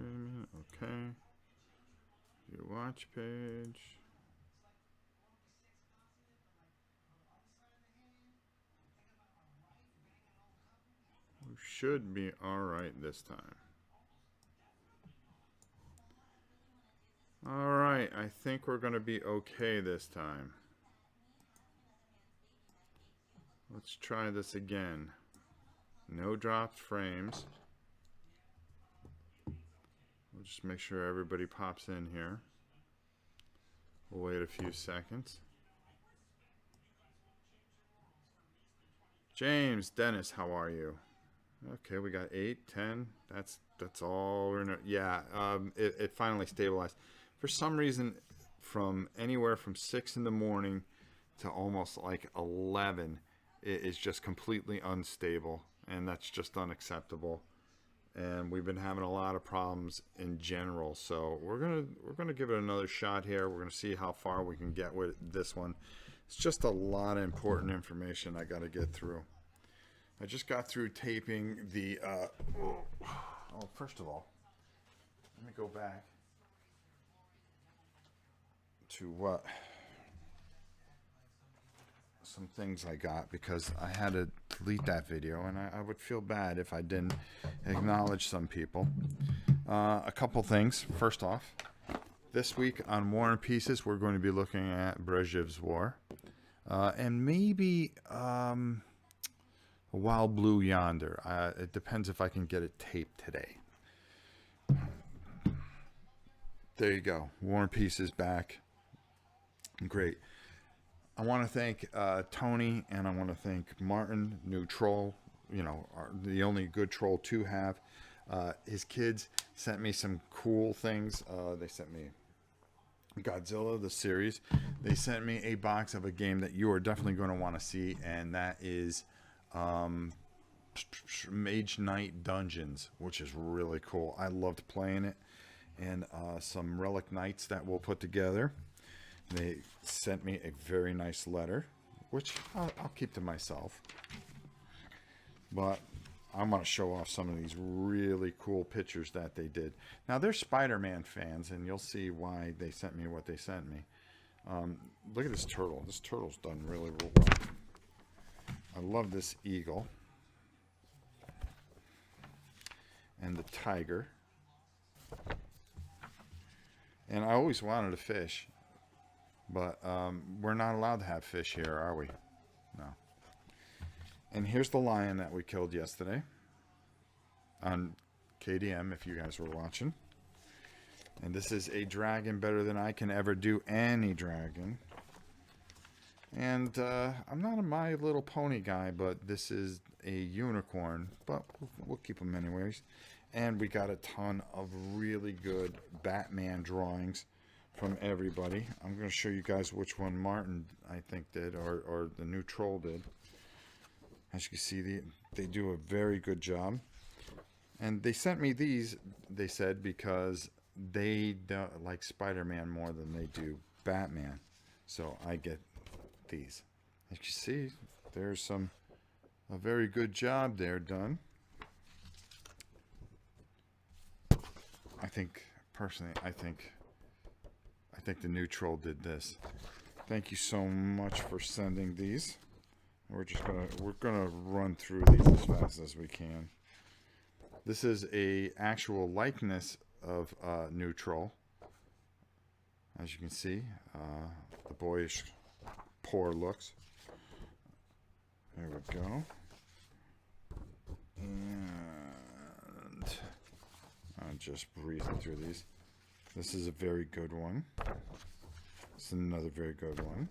Wait a minute. Okay. Your watch page. We should be alright this time. Alright, I think we're going to be okay this time. Let's try this again. No dropped frames. We'll just make sure everybody pops in here. We'll wait a few seconds. James, Dennis, how are you? Okay, we got 8, 10. That's all we're in. Yeah, it finally stabilized. For some reason, from anywhere from 6 in the morning to almost like 11, it is just completely unstable, and that's just unacceptable. And we've been having a lot of problems in general, so we're gonna give it another shot here. We're gonna see how far we can get with this one. It's just a lot of important information I got to get through. I just got through taping the first of all, let me go back to some things I got, because I had to delete that video, and I would feel bad if I didn't acknowledge some people. A couple things. First off, this week on War and Pieces, we're going to be looking at Brezhev's War, and maybe Wild Blue Yonder. It depends if I can get it taped today. There you go. War and Pieces back. Great. I want to thank Tony, and I want to thank Martin, new troll, the only good troll to have. His kids sent me some cool things. They sent me Godzilla, the series. They sent me a box of a game that you are definitely going to want to see, and that is Mage Knight Dungeons, which is really cool. I loved playing it. And some Relic Knights that we'll put together. They sent me a very nice letter, which I'll keep to myself. But I'm going to show off some of these really cool pictures that they did. Now, they're Spider-Man fans, and you'll see why they sent me what they sent me. Look at this turtle. This turtle's done really well. I love this eagle. And the tiger. And I always wanted a fish. But we're not allowed to have fish here, are we? No. And here's the lion that we killed yesterday on KDM, if you guys were watching. And this is a dragon better than I can ever do any dragon. And I'm not a My Little Pony guy, but this is a unicorn. But we'll keep them anyways. And we got a ton of really good Batman drawings from everybody. I'm going to show you guys which one Martin, I think, did, or the new troll did. As you can see, they do a very good job. And they sent me these, they said, because they don't like Spider-Man more than they do Batman. So I get these. As you see, there's a very good job there done. Personally, I think the new troll did this. Thank you so much for sending these. We're gonna run through these as fast as we can. This is a actual likeness of new troll. As you can see, the boyish poor looks. There we go. And I'm just breezing through these. This is a very good one. This is another very good one.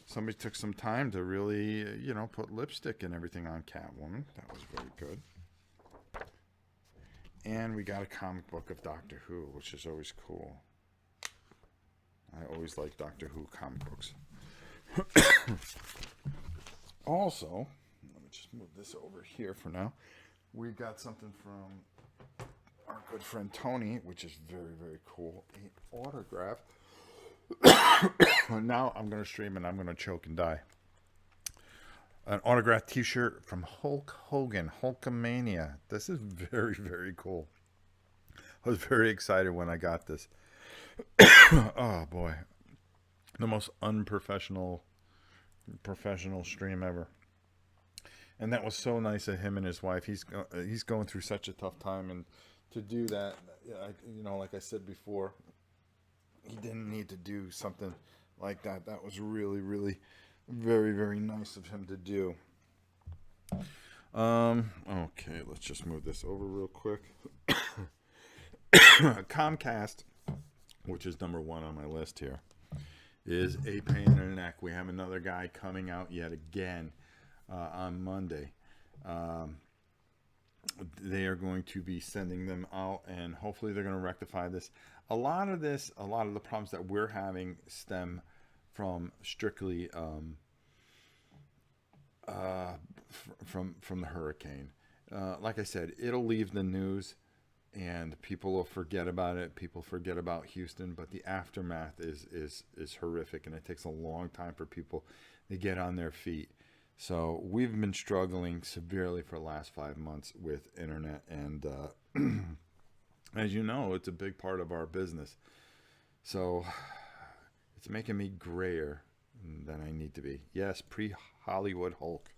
Somebody took some time to really, put lipstick and everything on Catwoman. That was very good. And we got a comic book of Doctor Who, which is always cool. I always like Doctor Who comic books. Also, let me just move this over here for now. We got something from our good friend Tony, which is very, very cool. An autograph. Now I'm going to stream and I'm going to choke and die. An autographed t-shirt from Hulk Hogan, Hulkamania. This is very, very cool. I was very excited when I got this. Oh boy, the most unprofessional professional stream ever. And that was so nice of him and his wife. He's going through such a tough time, and to do that, like I said before, he didn't need to do something like that. That was really, really, very, very nice of him to do. Okay, let's just move this over real quick. Comcast, which is number one on my list here, is a pain in the neck. We have another guy coming out yet again on Monday. They are going to be sending them out, and hopefully they're going to rectify this. A lot of the problems that we're having stem from strictly from the hurricane. Like I said, it'll leave the news, and people will forget about it. People forget about Houston, but the aftermath is horrific, and it takes a long time for people to get on their feet. So we've been struggling severely for the last 5 months with internet, and as you know, it's a big part of our business. So it's making me grayer than I need to be. Yes, pre-Hollywood Hulk.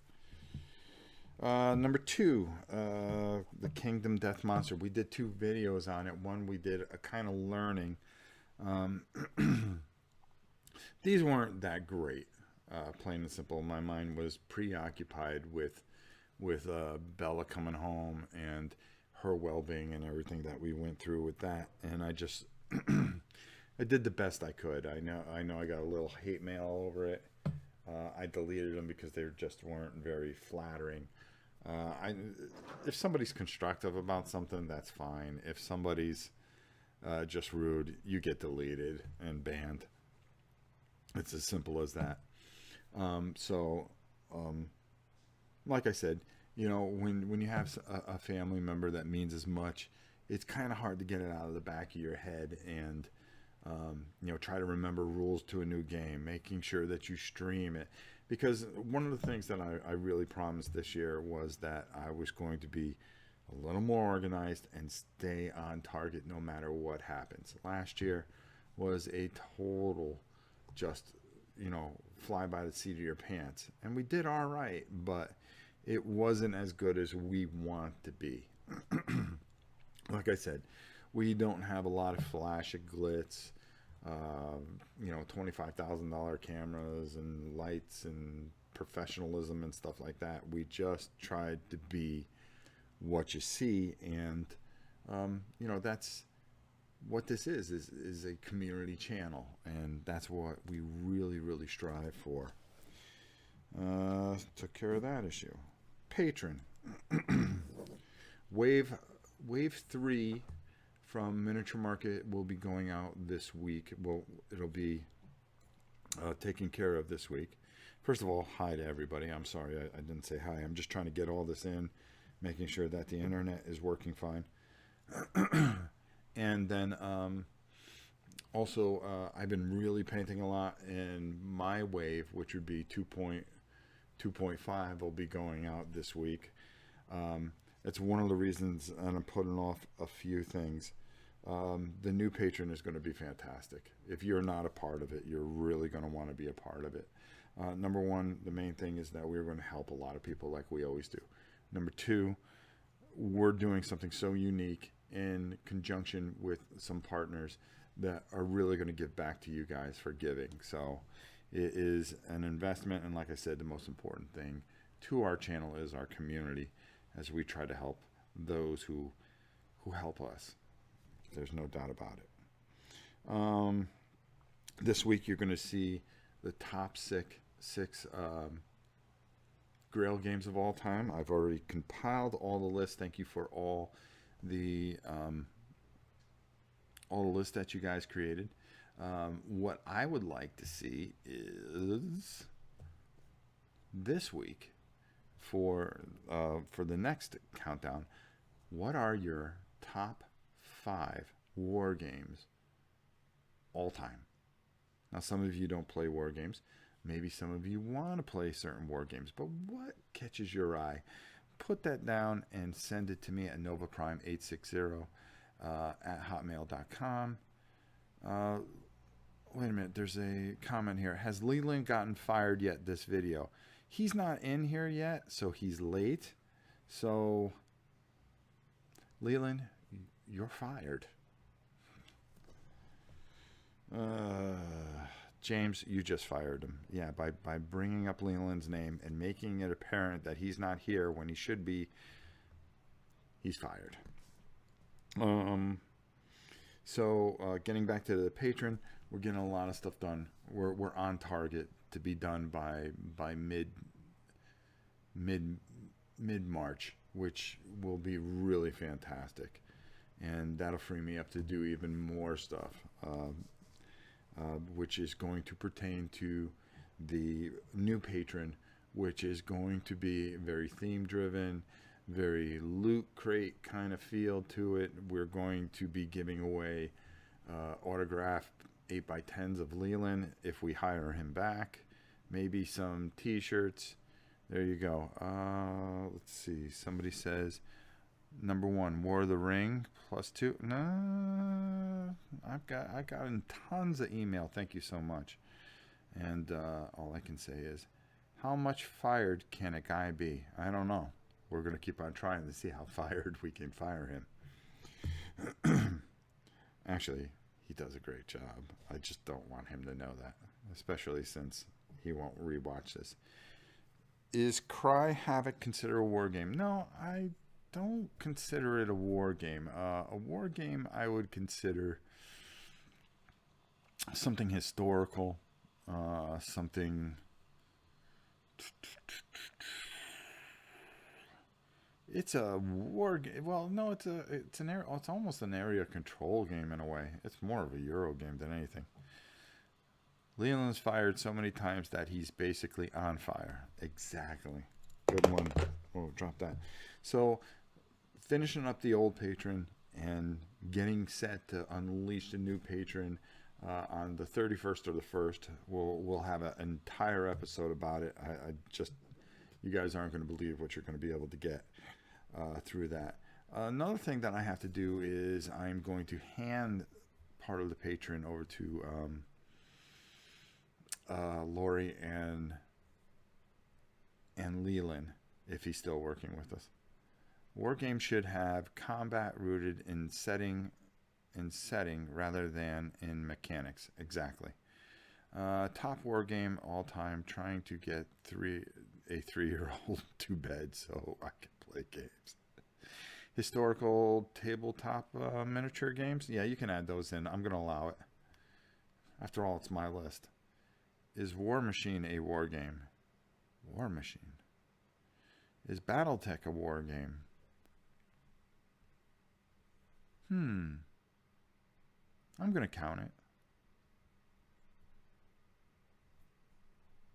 Number two, the Kingdom Death Monster. We did 2 videos on it. One we did a kind of learning. These weren't that great. Plain and simple. My mind was preoccupied with Bella coming home and her well-being and everything that we went through with that. And I just I did the best I could. I know I got a little hate mail over it. I deleted them because they just weren't very flattering. If somebody's constructive about something, that's fine. If somebody's just rude, you get deleted and banned. It's as simple as that. Like I said, when you have a family member that means as much, it's kind of hard to get it out of the back of your head and try to remember rules to a new game, making sure that you stream it. Because one of the things that I really promised this year was that I was going to be a little more organized and stay on target no matter what happens. Last year was a total just, fly by the seat of your pants. And we did all right, but it wasn't as good as we want to be. Like I said, we don't have a lot of flash and glitz, $25,000 cameras and lights and professionalism and stuff like that. We just tried to be what you see, and that's what this is a community channel, and that's what we really, really strive for. Took care of that issue. Patron. Wave 3 from Miniature Market will be going out this week. Well, it'll be taken care of this week. First of all, hi to everybody. I'm sorry I didn't say hi. I'm just trying to get all this in, making sure that the internet is working fine. And then also I've been really painting a lot, and my wave, which would be 2.5, will be going out this week. It's one of the reasons, and I'm putting off a few things. The new patron is going to be fantastic. If you're not a part of it, you're really going to want to be a part of it. Number one, the main thing is that we're going to help a lot of people like we always do. Number two, we're doing something so unique in conjunction with some partners that are really going to give back to you guys for giving. So it is an investment, and like I said, the most important thing to our channel is our community, as we try to help those who help us. There's no doubt about it. This week you're going to see the top six Grail games of all time. I've already compiled all the lists. Thank you for all the lists that you guys created. What I would like to see is this week for the next countdown. What are your top 5 war games all time? Now, some of you don't play war games. Maybe some of you want to play certain war games, but what catches your eye? Put that down and send it to me at NovaPrime860 at hotmail.com. Wait a minute, there's a comment here. Has Leland gotten fired yet this video? He's not in here yet, so he's late. So, Leland, you're fired. James, you just fired him. Yeah, by bringing up Leland's name and making it apparent that he's not here when he should be, he's fired. So getting back to the patron, we're getting a lot of stuff done. We're on target to be done by mid March, which will be really fantastic, and that'll free me up to do even more stuff, which is going to pertain to the new patron, which is going to be very theme driven, very loot crate kind of feel to it. We're going to be giving away autographed 8x10s of Leland if we hire him back. Maybe some t-shirts. There you go. Let's see. Somebody says, number 1, War of the Ring +2. No, I got in tons of email. Thank you so much. And all I can say is, how much fired can a guy be? I don't know. We're going to keep on trying to see how fired we can fire him. Actually, he does a great job. I just don't want him to know that, especially since he won't rewatch this. Is Cry Havoc considered a war game? No, I don't consider it a war game. A war game I would consider something historical, something... It's a war game. Well, no, it's almost an area control game in a way. It's more of a Euro game than anything. Leland's fired so many times that he's basically on fire. Exactly. Good one. Oh, drop that. So, finishing up the old patron and getting set to unleash the new patron on the 31st or the 1st. We'll have an entire episode about it. I just, you guys aren't going to believe what you're going to be able to get through that. Another thing that I have to do is I'm going to hand part of the patron over to Lori and Leland, if he's still working with us. War games should have combat rooted in setting rather than in mechanics. Exactly. Top war game all time, trying to get a 3-year-old to bed so I can play games. Historical tabletop miniature games. Yeah, you can add those in. I'm going to allow it. After all, it's my list. Is War Machine a war game? War Machine. Is Battletech a war game? I'm going to count it.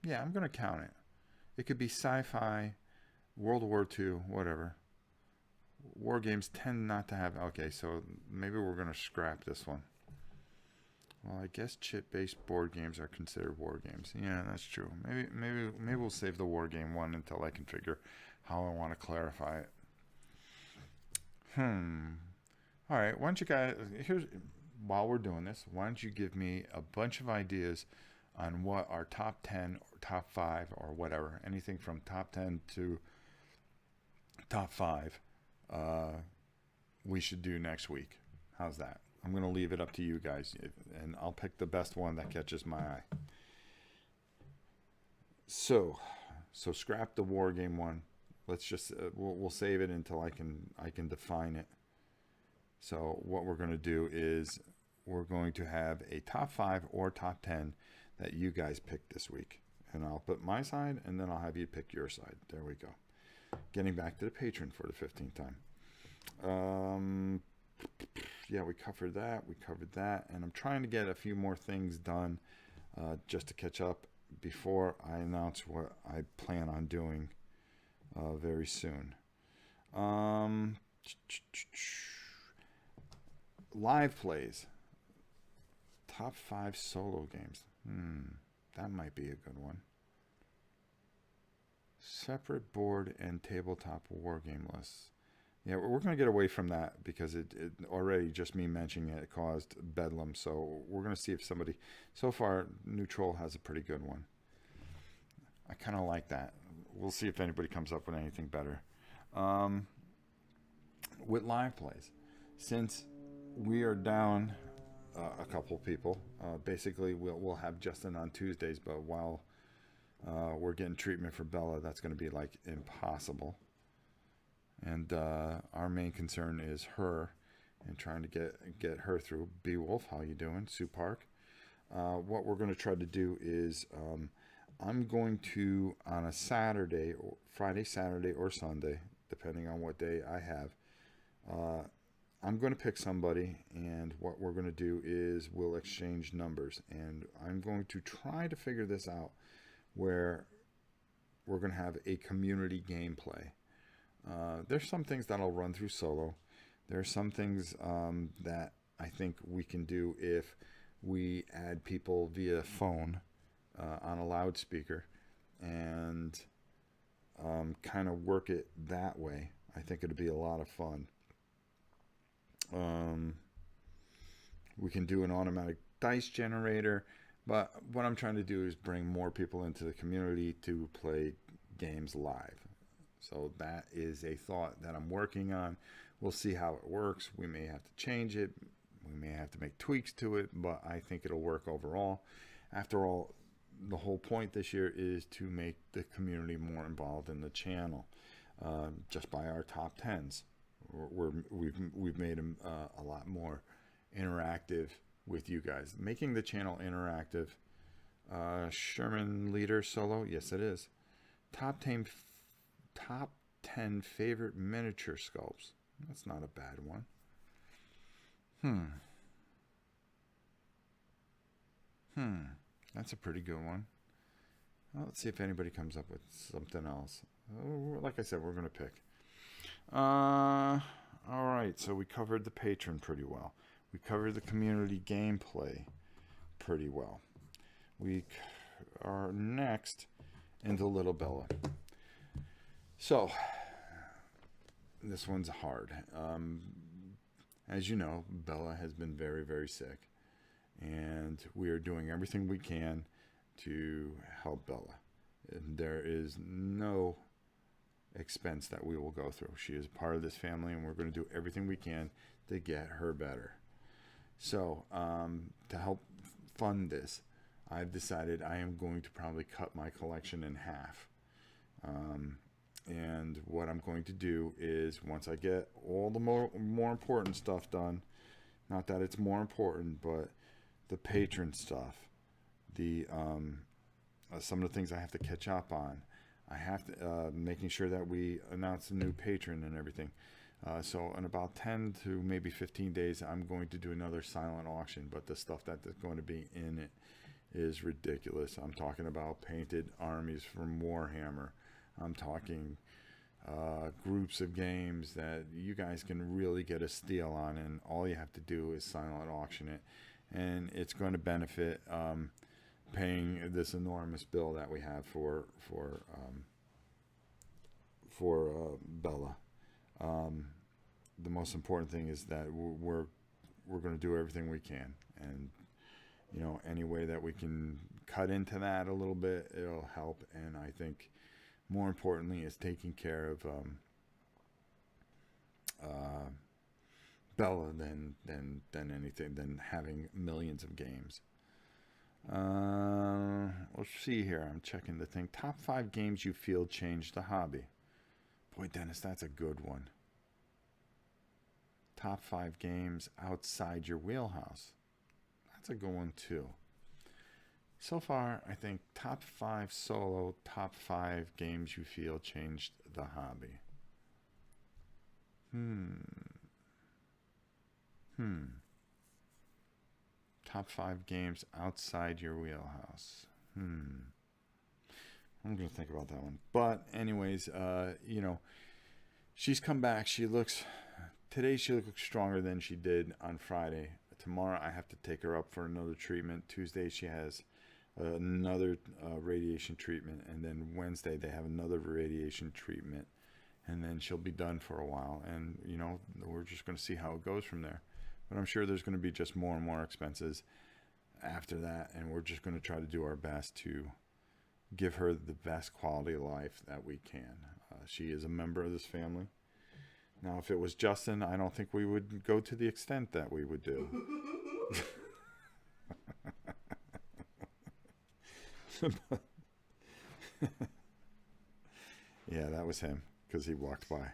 Yeah, I'm going to count it. It could be sci-fi, World War II, whatever. War games tend not to have... Okay, so maybe we're going to scrap this one. Well, I guess chip-based board games are considered war games. Yeah, that's true. Maybe we'll save the war game one until I can figure how I want to clarify it. All right, why don't you guys... While we're doing this, why don't you give me a bunch of ideas on what our top 10 or top 5 or whatever, anything from top 10 to top 5 we should do next week. How's that? I'm going to leave it up to you guys, and I'll pick the best one that catches my eye. So scrap the war game one. Let's just we'll save it until I can define it. So what we're going to do is we're going to have a top 5 or top 10 that you guys pick this week, and I'll put my side, and then I'll have you pick your side. There we go. Getting back to the patron for the 15th time. Yeah, we covered that, and I'm trying to get a few more things done just to catch up before I announce what I plan on doing very soon. Live plays. Top 5 solo games. That might be a good one. Separate board and tabletop war game lists. Yeah, we're going to get away from that because it already, just me mentioning it, caused bedlam. So we're going to see if somebody, so far, Neutral has a pretty good one. I kind of like that. We'll see if anybody comes up with anything better. Um, with live plays, since we are down a couple people, basically we'll have Justin on Tuesdays, but while we're getting treatment for Bella, that's going to be like impossible. And our main concern is her and trying to get her through. B Wolf, how you doing? Sue Park. What we're going to try to do is I'm going to, on a Saturday, or Friday, Saturday, or Sunday, depending on what day I have, I'm going to pick somebody, and what we're going to do is we'll exchange numbers. And I'm going to try to figure this out where we're going to have a community gameplay. There's some things that I'll run through solo. There's some things that I think we can do if we add people via phone on a loudspeaker and kind of work it that way. I think it'd be a lot of fun. We can do an automatic dice generator, but what I'm trying to do is bring more people into the community to play games live. So that is a thought that I'm working on. We'll see how it works. We may have to change it. We may have to make tweaks to it, but I think it'll work overall. After all, the whole point this year is to make the community more involved in the channel. Just by our top tens, we've made them a lot more interactive with you guys, making the channel interactive. Sherman Leader Solo, yes it is. Top 10 favorite miniature sculpts. That's not a bad one. That's a pretty good one. Well, let's see if anybody comes up with something else. Like I said, we're going to pick. All right, so we covered the patron pretty well. We covered the community gameplay pretty well. We are next into Little Bella. So, this one's hard. As you know, Bella has been very, very sick. And we are doing everything we can to help Bella. And there is no expense that we will go through. She is part of this family, and we're going to do everything we can to get her better. So, to help fund this, I've decided I am going to probably cut my collection in half. And what I'm going to do is, once I get all the more important stuff done, not that it's more important, but the patron stuff, the some of the things I have to catch up on, I have to making sure that we announce a new patron and everything. So in about 10 to maybe 15 days, I'm going to do another silent auction, but the stuff that's going to be in it is ridiculous. I'm talking about painted armies from Warhammer. I'm talking groups of games that you guys can really get a steal on, and all you have to do is silent auction it, and it's going to benefit paying this enormous bill that we have for Bella. The most important thing is that we're going to do everything we can, and you know, any way that we can cut into that a little bit, it'll help. And I think more importantly is taking care of Bella than anything, than having millions of games. Let's see here. I'm checking the thing. Top 5 games you feel changed the hobby. Boy, Dennis, that's a good one. Top 5 games outside your wheelhouse. That's a good one too. So far, I think top 5 solo, top 5 games you feel changed the hobby. Top 5 games outside your wheelhouse. I'm going to think about that one. But anyways, you know, she's come back. Today she looks stronger than she did on Friday. Tomorrow I have to take her up for another treatment. Tuesday she has another radiation treatment. And then Wednesday they have another radiation treatment. and then she'll be done for a while, and you know, we're just going to see how it goes from there. But I'm sure there's going to be just more and more expenses after that, and we're just going to try to do our best to give her the best quality of life that we can. She is a member of this family. Now, if it was Justin, I don't think we would go to the extent that we would do. Yeah, that was him, because he walked by.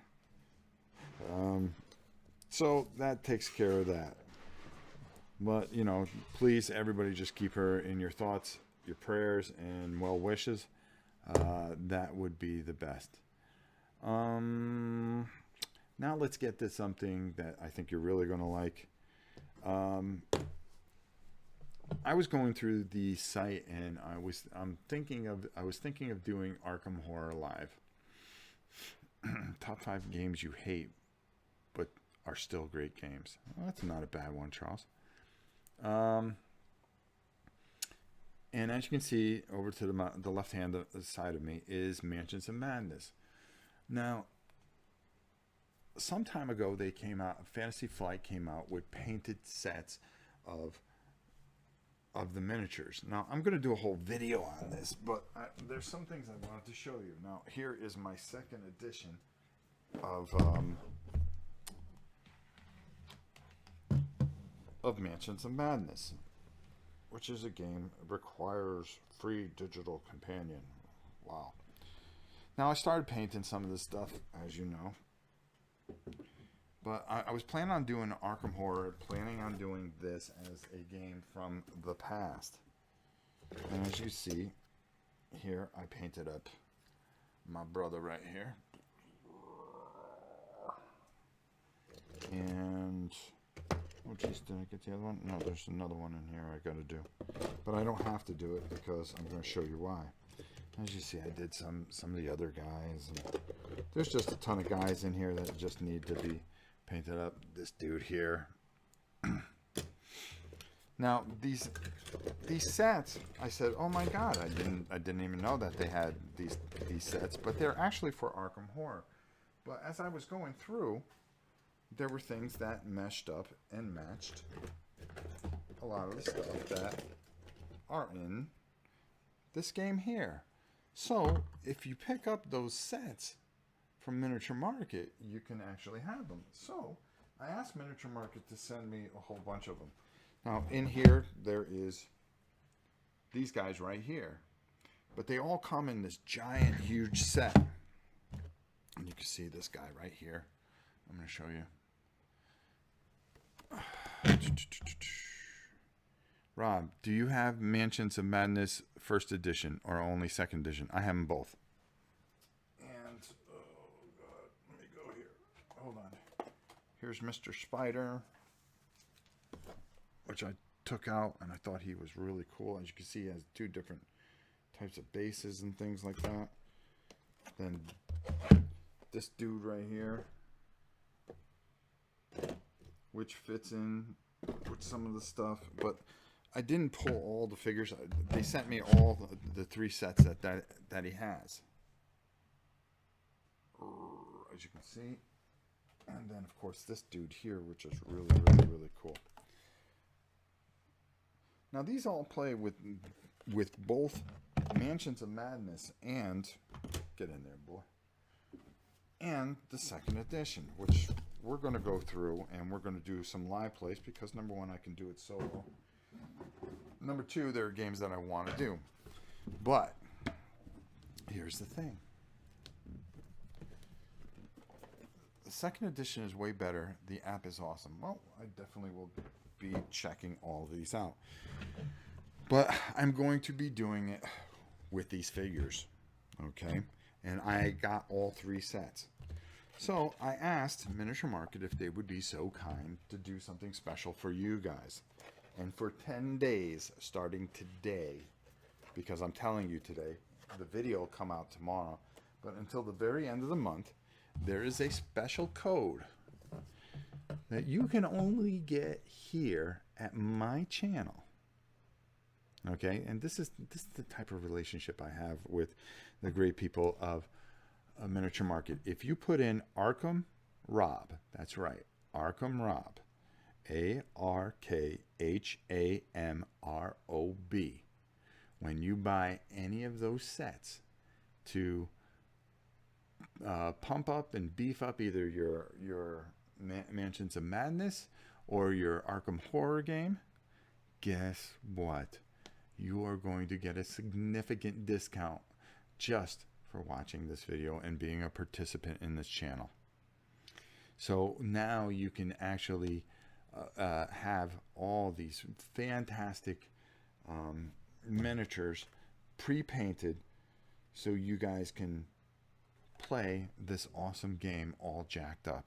So that takes care of that. But, you know, please, everybody, just keep her in your thoughts, your prayers, and well wishes. That would be the best. Now let's get to something that I think you're really going to like. I was going through the site, and I was thinking of doing Arkham Horror Live. Top 5 games you hate, but are still great games. Well, that's not a bad one, Charles. And as you can see, over to the left-hand side of me is Mansions of Madness. Now, some time ago, they came out. Fantasy Flight came out with painted sets of the miniatures. Now, I'm going to do a whole video on this, but there's some things I wanted to show you. Now, here is my second edition of Mansions of Madness, which is a game that requires free digital companion. Wow. Now, I started painting some of this stuff, as you know. But I was planning on doing Arkham Horror, planning on doing this as a game from the past. And as you see, here I painted up my brother right here. And, oh geez, did I get the other one? No, there's another one in here I gotta do. But I don't have to do it because I'm going to show you why. As you see, I did some of the other guys. And there's just a ton of guys in here that just need to be painted up. This dude here. Now these sets, I said, oh my god, I didn't even know that they had these sets, but they're actually for Arkham Horror. But as I was going through, there were things that meshed up and matched a lot of the stuff that are in this game here. So if you pick up those sets from Miniature Market, you can actually have them. So I asked Miniature Market to send me a whole bunch of them. Now in here there is these guys right here, but they all come in this giant huge set. And you can see this guy right here. I'm going to show you. Rob, do you have Mansions of Madness first edition or only second edition? I have them both. And oh god, let me go here. Hold on. Here's Mr. Spider, which I took out, and I thought he was really cool. As you can see, he has 2 different types of bases and things like that. Then this dude right here, which fits in with some of the stuff, but I didn't pull all the figures. They sent me all the 3 sets that he has, as you can see. And then of course this dude here, which is really cool. Now these all play with both Mansions of Madness and, get in there boy, and the second edition, which we're going to go through, and we're going to do some live plays because number 1, I can do it solo. Number 2, there are games that I want to do. But here's the thing. The second edition is way better. The app is awesome. Well, I definitely will be checking all these out. But I'm going to be doing it with these figures. Okay? And I got all 3 sets. So I asked Miniature Market if they would be so kind to do something special for you guys. And for 10 days, starting today, because I'm telling you today, the video will come out tomorrow, but until the very end of the month, there is a special code that you can only get here at my channel. Okay, and this is the type of relationship I have with the great people of miniature market. If you put in Arkham Rob, that's right, Arkham Rob, ARKHAMROB. When you buy any of those sets to pump up and beef up either your Mansions of Madness or your Arkham Horror game, guess what? You are going to get a significant discount just for watching this video and being a participant in this channel. So now you can actually have all these fantastic miniatures pre-painted so you guys can play this awesome game all jacked up.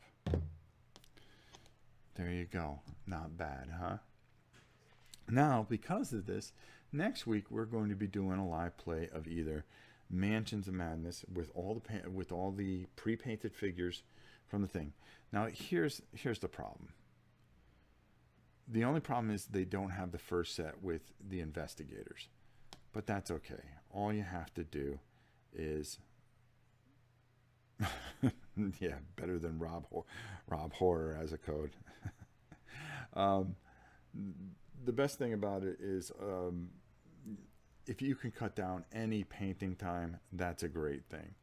There you go. Not bad, huh? Now, because of this, next week we're going to be doing a live play of either Mansions of Madness with all the pre-painted figures from the thing. Now, here's the problem. The only problem is they don't have the first set with the investigators, but that's okay. All you have to do is, yeah, better than Rob Horror as a code. The best thing about it is if you can cut down any painting time, that's a great thing.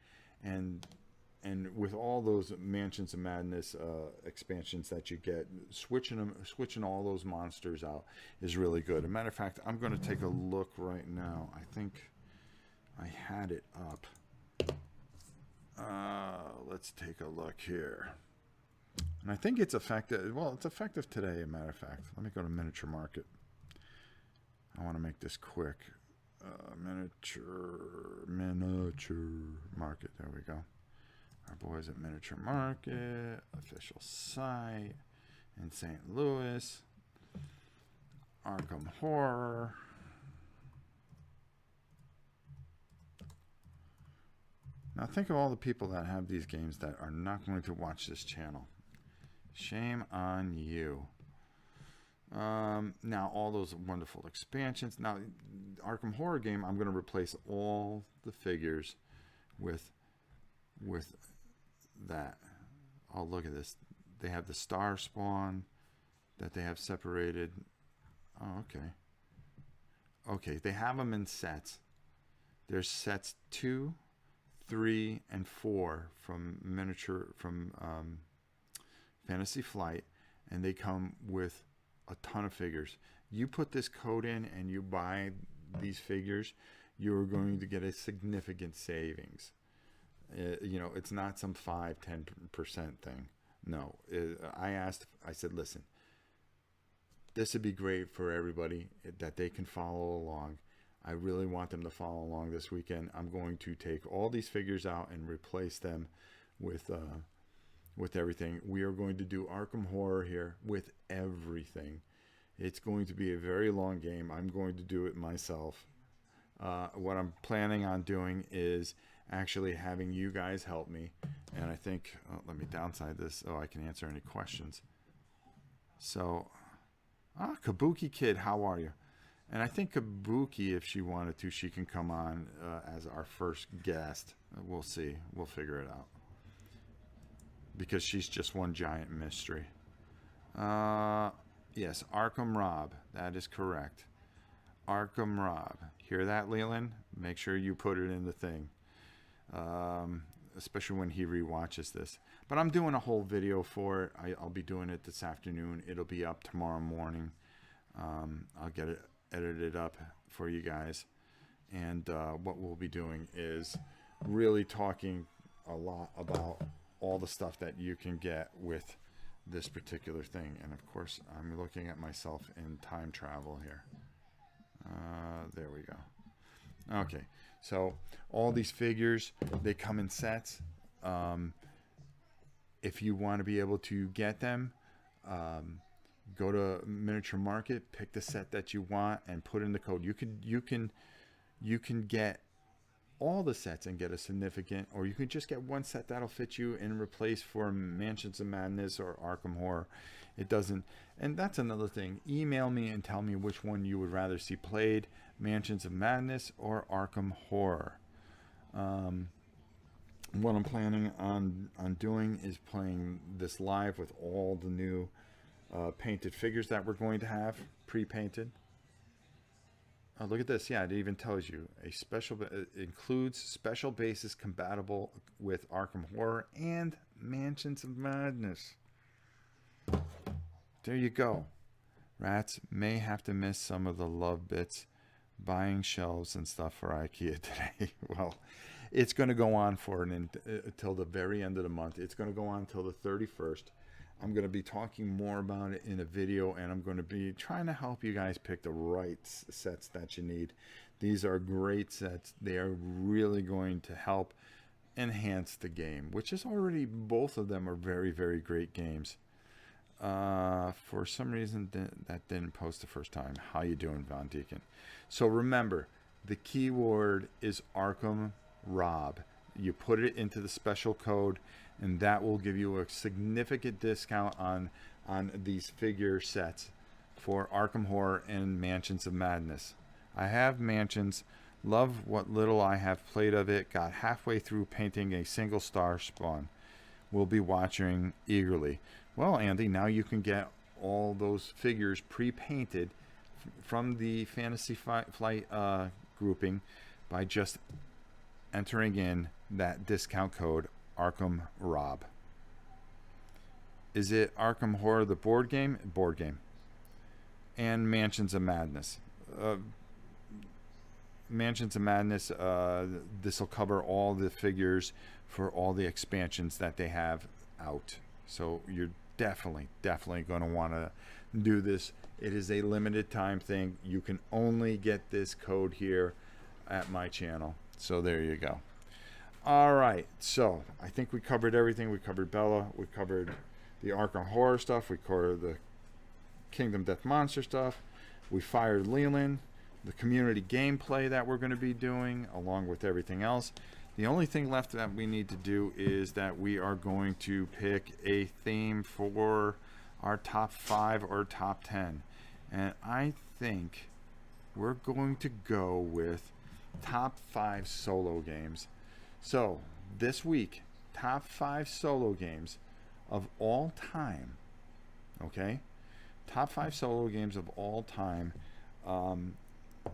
And with all those Mansions of Madness expansions that you get, switching all those monsters out is really good. As a matter of fact, I'm going to take a look right now. I think I had it up. Let's take a look here. And I think it's effective. Well, it's effective today, as a matter of fact. Let me go to Miniature Market. I want to make this quick. Miniature Market. There we go. Our boys at Miniature Market, official site in St. Louis. Arkham Horror. Now think of all the people that have these games that are not going to watch this channel. Shame on you. Now all those wonderful expansions. Now Arkham Horror game, I'm going to replace all the figures with that. Oh, look at this. They have the Star Spawn that they have separated. Oh, okay. Okay, they have them in sets. There's sets 2, 3, and 4 from Fantasy Flight, and they come with a ton of figures. You put this code in and you buy these figures, you're going to get a significant savings. You know, it's not some 5-10% thing. No, I said, listen, this would be great for everybody that they can follow along. I really want them to follow along this weekend. I'm going to take all these figures out and replace them with everything. We are going to do Arkham Horror here with everything. It's going to be a very long game. I'm going to do it myself. What I'm planning on doing is actually having you guys help me. And I think, let me downside this so I can answer any questions. So, Kabuki Kid, how are you? And I think Kabuki, if she wanted to, she can come on as our first guest. We'll see. We'll figure it out. Because she's just one giant mystery. Yes, Arkham Rob. That is correct. Arkham Rob. Hear that, Leland? Make sure you put it in the thing. Especially when he rewatches this. But I'm doing a whole video for it. I'll be doing it this afternoon. It'll be up tomorrow morning. I'll get it edited up for you guys. And what we'll be doing is really talking a lot about all the stuff that you can get with this particular thing. And of course, I'm looking at myself in time travel here. There we go. Okay, so all these figures, they come in sets. If you want to be able to get them, go to Miniature Market, pick the set that you want, and put in the code. You can get all the sets and get a significant, or you can just get one set that'll fit you and replace for Mansions of Madness or Arkham Horror. It doesn't, and that's another thing. Email me and tell me which one you would rather see played, Mansions of Madness or Arkham Horror. what I'm planning on doing is playing this live with all the new painted figures that we're going to have pre-painted. Oh, look at this. Yeah, it even tells you it includes special bases compatible with Arkham Horror and Mansions of Madness. There you go. Rats may have to miss some of the love bits buying shelves and stuff for IKEA today. Well, it's going to go on for until the very end of the month. It's going to go on until the 31st. I'm going to be talking more about it in a video, and I'm going to be trying to help you guys pick the right sets that you need. These are great sets. They are really going to help enhance the game, which is already, both of them are very, very great games. For some reason that didn't post the first time. How you doing, Von Deacon? So remember, the keyword is Arkham Rob. You put it into the special code, and that will give you a significant discount on these figure sets for Arkham Horror and Mansions of Madness. I have Mansions, love what little I have played of it, got halfway through painting a single star spawn. We'll be watching eagerly. Well, Andy, now you can get all those figures pre-painted from the Fantasy Flight grouping by just entering in that discount code Arkham Rob. Is it Arkham Horror the board game? Board game. And Mansions of Madness. Mansions of Madness, this will cover all the figures for all the expansions that they have out. So you're definitely going to want to do this. It is a limited time thing. You can only get this code here at my channel. So there you go. All right, so I think we covered everything. We covered Bella, we covered the Arkham Horror stuff, we covered the Kingdom Death Monster stuff, we fired Leland, the community gameplay that we're going to be doing, along with everything else. The only thing left that we need to do is that we are going to pick a theme for our top 5 or top 10. And I think we're going to go with top 5 solo games. So this week, top 5 solo games of all time. Okay? Top 5 solo games of all time.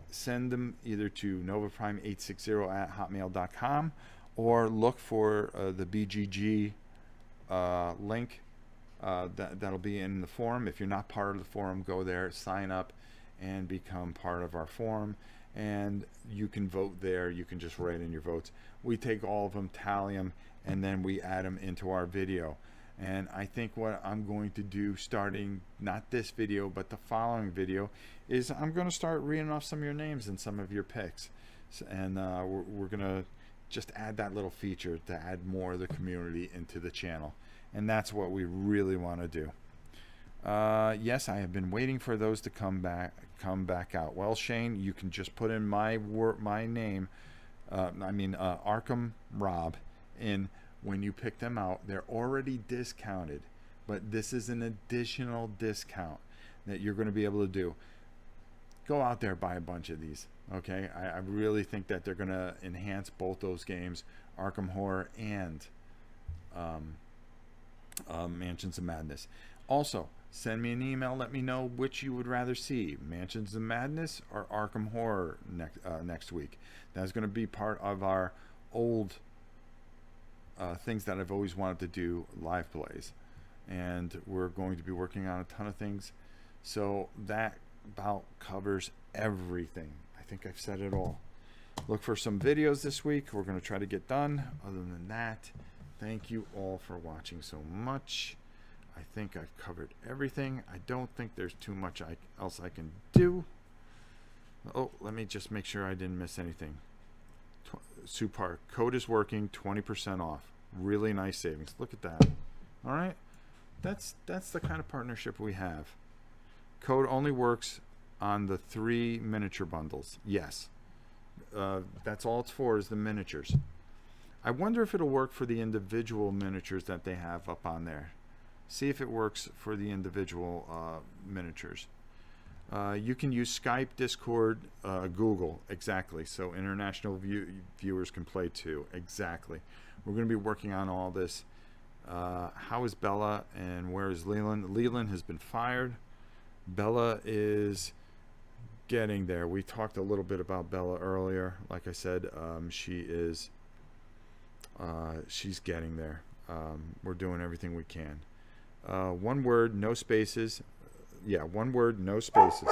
Send them either to novaprime860@hotmail.com or look for the BGG link that'll be in the forum. If you're not part of the forum, go there, sign up, and become part of our forum. And you can vote there. You can just write in your votes. We take all of them, tally them, and then we add them into our video. And I think what I'm going to do, starting not this video but the following video, is I'm going to start reading off some of your names and some of your picks. And we're going to just add that little feature to add more of the community into the channel. And that's what we really want to do. Yes, I have been waiting for those to come back out. Well, Shane, you can just put in my name, Arkham Rob, in when you pick them out. They're already discounted, but this is an additional discount that you're going to be able to do. Go out there, buy a bunch of these. Okay, I really think that they're going to enhance both those games, Arkham Horror and Mansions of Madness. Also, send me an email. Let me know which you would rather see, Mansions of Madness or Arkham Horror next week. That's going to be part of our old things that I've always wanted to do, live plays. And we're going to be working on a ton of things. So that about covers everything. I think I've said it all. Look for some videos this week. We're going to try to get done. Other than that, thank you all for watching so much. I think I've covered everything. I don't think there's too much else I can do. Oh, let me just make sure I didn't miss anything. Supar code is working, 20% off. Really nice savings. Look at that. All right, that's the kind of partnership we have. Code only works on the 3 miniature bundles. Yes, that's all it's for, is the miniatures. I wonder if it'll work for the individual miniatures that they have up on there. See if it works for the individual miniatures. You can use Skype, Discord, Google. Exactly. So international viewers can play too. Exactly. We're going to be working on all this. How is Bella and where is Leland? Leland has been fired. Bella is getting there. We talked a little bit about Bella earlier. Like I said, she's getting there. We're doing everything we can. One word, no spaces. Yeah, one word, no spaces.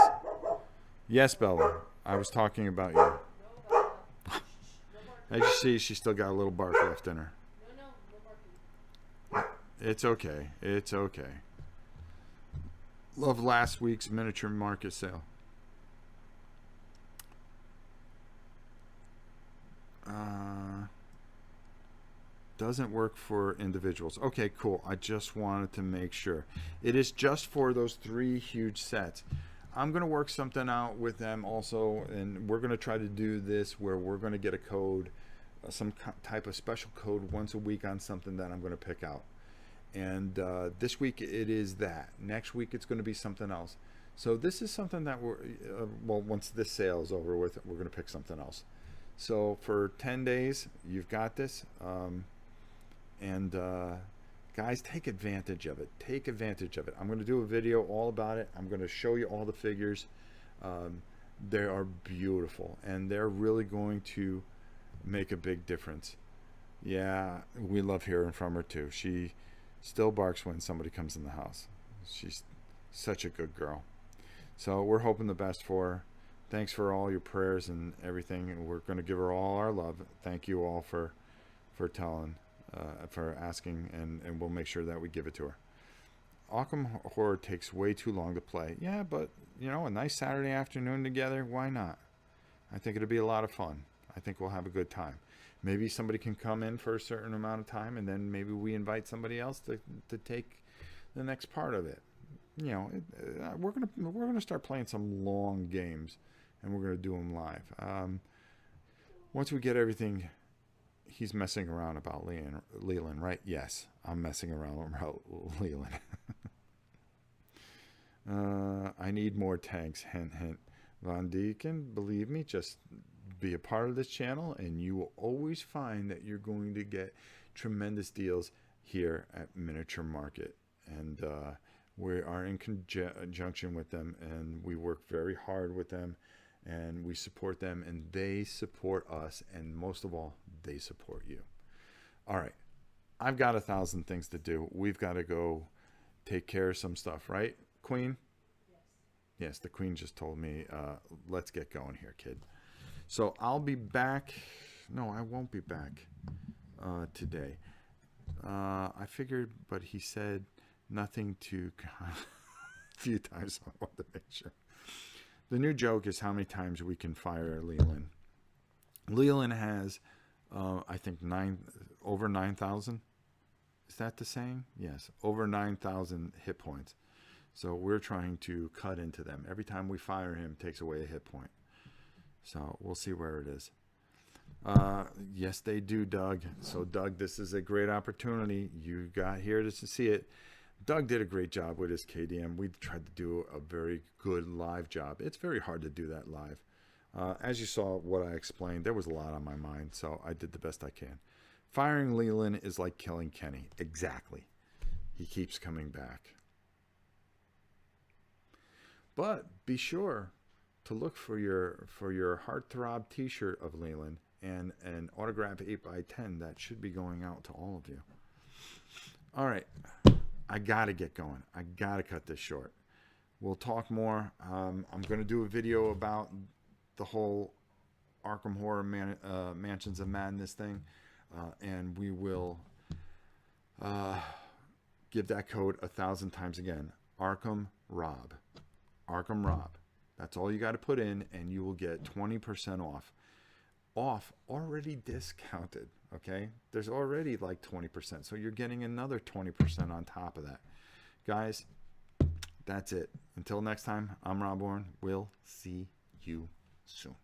Yes, Bella. I was talking about you. As you see, she's still got a little bark left in her. It's okay. It's okay. Love last week's miniature market sale. Doesn't work for individuals. Okay, cool. I just wanted to make sure. It is just for those 3 huge sets. I'm going to work something out with them also, and we're going to try to do this where we're going to get a code, some type of special code once a week on something that I'm going to pick out. And this week it is that. Next week it's going to be something else. So this is something that we're, well, once this sale is over with, we're going to pick something else. So for 10 days, you've got this. Guys, take advantage of it. Take advantage of it. I'm going to do a video all about it. I'm going to show you all the figures. They are beautiful, and they're really going to make a big difference. Yeah, we love hearing from her too. She still barks when somebody comes in the house. She's such a good girl. So we're hoping the best for her. Thanks for all your prayers and everything. And we're going to give her all our love. Thank you all for telling, for asking, and we'll make sure that we give it to her. Arkham Horror takes way too long to play. Yeah, but you know, a nice Saturday afternoon together, why not? I think it'll be a lot of fun. I think we'll have a good time. Maybe somebody can come in for a certain amount of time, and then maybe we invite somebody else to take the next part of it. You know, we're gonna start playing some long games, and we're gonna do them live. Once we get everything, he's messing around about Leland, right? Yes, I'm messing around about Leland. I need more tanks. Hint, hint. Von Deacon, believe me, just be a part of this channel, and you will always find that you're going to get tremendous deals here at Miniature Market. And we are in conjunction with them, and we work very hard with them, and we support them, and they support us, and most of all, they support you. All right, I've got 1,000 things to do. We've got to go take care of some stuff, right, Queen? Yes, the Queen just told me, let's get going here, kid. So I'll be back. No, I won't be back today. I figured, but he said nothing to a few times. I want to make sure. The new joke is how many times we can fire Leland. Leland has, I think, over 9,000. Is that the saying? Yes, over 9,000 hit points. So we're trying to cut into them. Every time we fire him, it takes away a hit point. So we'll see where it is. Yes, they do, Doug. So, Doug, this is a great opportunity. You got here to see it. Doug did a great job with his KDM. We tried to do a very good live job. It's very hard to do that live. As you saw what I explained, there was a lot on my mind, so I did the best I can. Firing Leland is like killing Kenny. Exactly. He keeps coming back. But be sure to look for your Heartthrob t-shirt of Leland and an autograph 8x10 that should be going out to all of you. All right, I gotta get going. I gotta cut this short. We'll talk more. I'm gonna do a video about the whole Arkham Horror Mansions of Madness thing, and we will give that code 1,000 times again. Arkham Rob. Arkham Rob. That's all you got to put in, and you will get 20% off. Off already discounted, okay? There's already like 20%, so you're getting another 20% on top of that. Guys, that's it. Until next time, I'm Rob Warren. We'll see you soon.